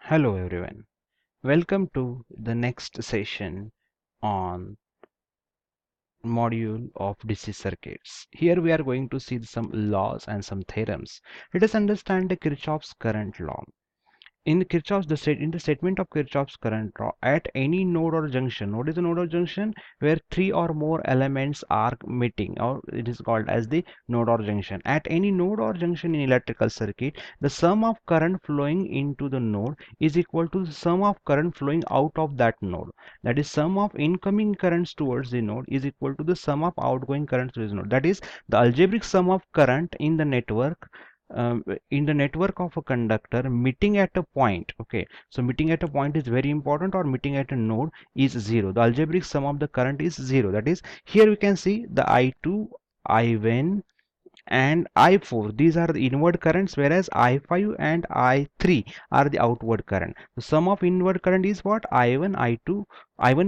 Hello everyone, welcome to the next session on module of DC circuits. Here we are going to see some laws and some theorems. Let us understand the Kirchhoffs current law. In the statement of Kirchhoff's current law, at any node or junction, what is a node or junction? Where three or more elements are meeting, or it is called as the node or junction. At any node or junction in electrical circuit, the sum of current flowing into the node is equal to the sum of current flowing out of that node. That is, sum of incoming currents towards the node is equal to the sum of outgoing currents to the node. That is, the algebraic sum of current in the network of a conductor meeting at a point. Okay, so meeting at a point is very important, or meeting at a node is 0. The algebraic sum of the current is 0. That is, here we can see the I2, I1 and I4, these are the inward currents, whereas I5 and I3 are the outward current. The sum of inward current is what? I1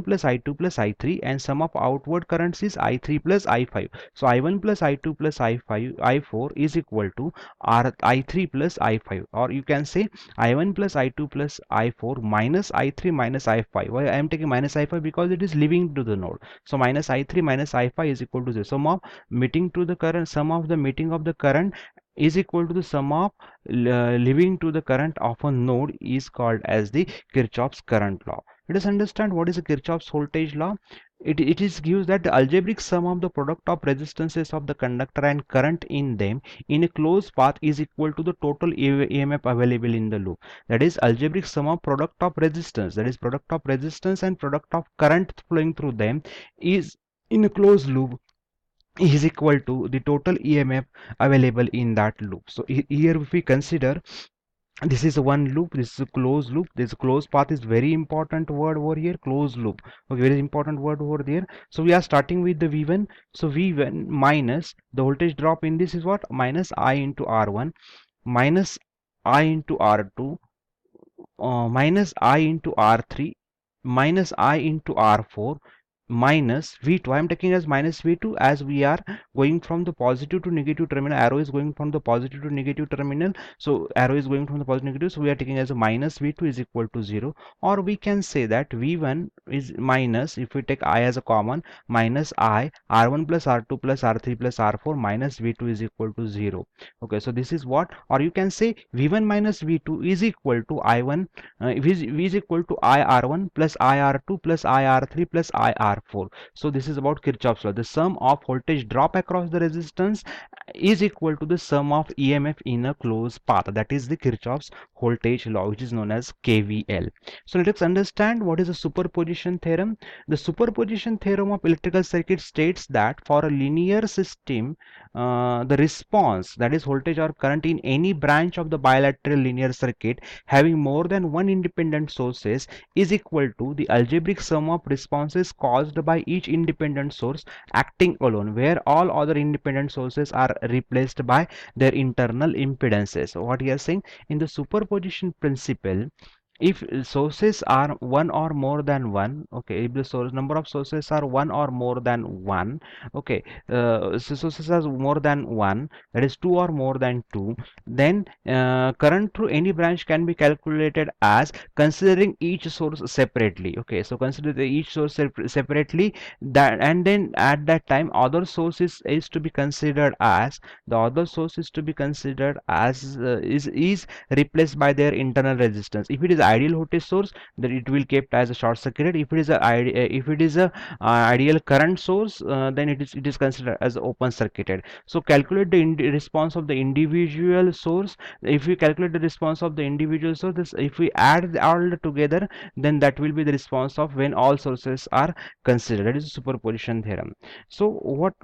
plus I2 plus I3, and sum of outward currents is I3 plus I5. So I1 plus I2 plus I5 I4 is equal to I3 plus I5, or you can say I1 plus I2 plus I4 minus I3 minus I5. Why I am taking minus I5? Because it is leaving to the node. So minus I3 minus I5 is equal to the sum of meeting to the current, sum of the meeting of the current is equal to the sum of leaving to the current of a node is called as the Kirchhoff's current law. Let us understand what is the Kirchhoff's voltage law. It is gives that the algebraic sum of the product of resistances of the conductor and current in them in a closed path is equal to the total EMF available in the loop. That is, algebraic sum of product of resistance, that is product of resistance and product of current flowing through them, is in a closed loop is equal to the total EMF available in that loop. So here if we consider, this is one loop, this is a closed loop, this closed path is very important word over here, closed loop. Okay, very important word over there. So we are starting with the V1. So V1 minus the voltage drop in this is what? Minus I into R1 minus I into R2 minus I into R3 minus I into R4 minus V2. I am taking as minus V2 as we are going from the positive to negative terminal. Arrow is going from the positive to negative terminal. So arrow is going from the positive to negative. So we are taking as a minus V2 is equal to 0. Or we can say that V1 is minus, if we take I as a common, minus I R1 plus R2 plus R3 plus R4 minus V2 is equal to 0. Okay, so this is what, or you can say V1 minus V2 is equal to I1 V is equal to IR1 plus IR2 plus IR3 plus IR4. So this is about Kirchhoff's law. The sum of voltage drop across the resistance is equal to the sum of EMF in a closed path. That is the Kirchhoff's voltage law, which is known as KVL. So let us understand what is the superposition theorem. The superposition theorem of electrical circuit states that for a linear system, the response, that is voltage or current in any branch of the bilateral linear circuit having more than one independent sources, is equal to the algebraic sum of responses caused by each independent source acting alone, where all other independent sources are replaced by their internal impedances. So what we are saying, in the superposition principle, if sources are one or more than one, okay, if the source number of sources are one or more than one, okay, so sources are more than one, that is two or more than two, then current through any branch can be calculated as considering each source separately. Okay, so consider each source separately, that, and then at that time other sources is to be considered as, the other source is to be considered as is replaced by their internal resistance. If it is ideal voltage source, then it will kept as a short circuited. If it is a ideal current source, then it is considered as open circuited. So calculate the response of the individual source. If we calculate the response of the individual source, if we add all together, then that will be the response of when all sources are considered. That is the superposition theorem. So what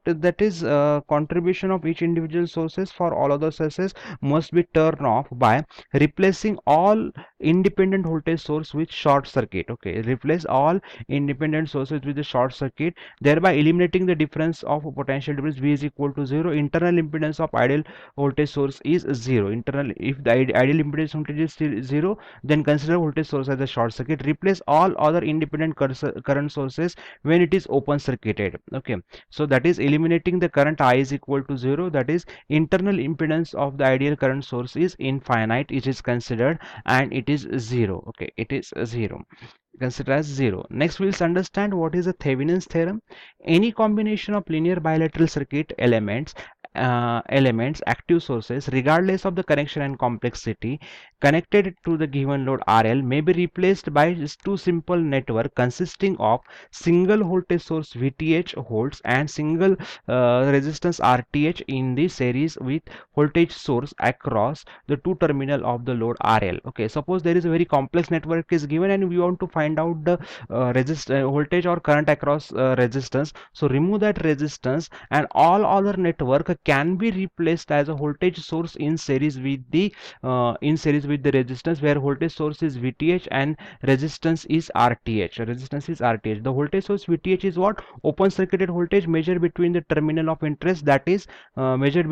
that is, contribution of each individual sources for all other sources must be turned off by replacing all independent voltage source with short circuit. Okay, replace all independent sources with the short circuit, thereby eliminating the difference of potential difference. V is equal to 0. Internal impedance of ideal voltage source is 0. Internal, if the ideal impedance voltage is still 0, then consider voltage source as a short circuit. Replace all other independent current sources when it is open circuited. Okay, so that is eliminating the current I is equal to 0. That is, internal impedance of the ideal current source is infinite, it is considered, and it is 0. Okay, it is 0, consider as 0. Next, we'll understand what is a Thevenin's theorem. Any combination of linear bilateral circuit elements, active sources, regardless of the connection and complexity, connected to the given load RL, may be replaced by two simple network consisting of single voltage source VTH holds and single resistance RTH in the series with voltage source across the two terminal of the load RL. Okay, suppose there is a very complex network is given and we want to find out the voltage or current across resistance. So remove that resistance and all other network can be replaced as a voltage source in series with the resistance, where voltage source is VTH and resistance is RTH. The voltage source VTH is what? Open circuited voltage measured between the terminal of interest, that is measured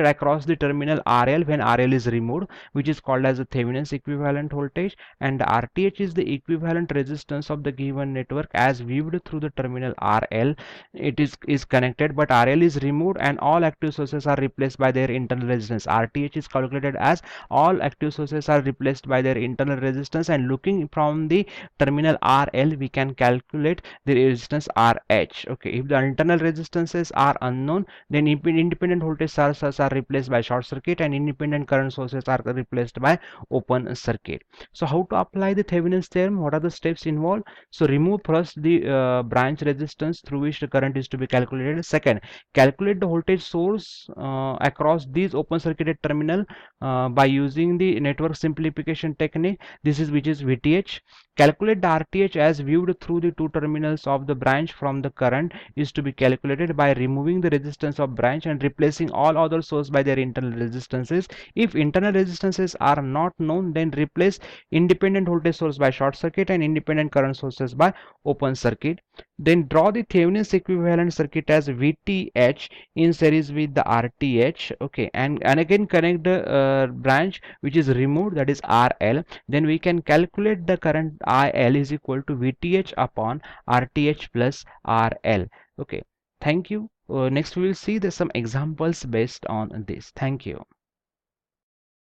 across the terminal RL when RL is removed, which is called as the Thevenin's equivalent voltage, and the RTH is the equivalent resistance of the given network as viewed through the terminal RL. It is connected, but RL is removed and all active sources are replaced by their internal resistance. RTH is calculated as all active sources are replaced by their internal resistance, and looking from the terminal RL we can calculate the resistance RH. Okay, if the internal resistances are unknown, then independent voltage sources are replaced by short circuit and independent current sources are replaced by open circuit. So how to apply the Thevenin's theorem? What are the steps involved? So remove first the branch resistance through which the current is to be calculated. Second, calculate the voltage source across these open circuited terminal by using the network simplification technique. This is which is VTH. Calculate the RTH as viewed through the two terminals of the branch from the current is to be calculated by removing the resistance of branch and replacing all other source by their internal resistances. If internal resistances are not known, then replace independent voltage source by short circuit and independent current sources by open circuit. Then draw the Thevenin's equivalent circuit as VTH in series with the RTH. Okay, and again connect the branch which is removed, that is RL. Then we can calculate the current IL is equal to VTH upon RTH plus RL. Okay, thank you. Next we will see some examples based on this. Thank you.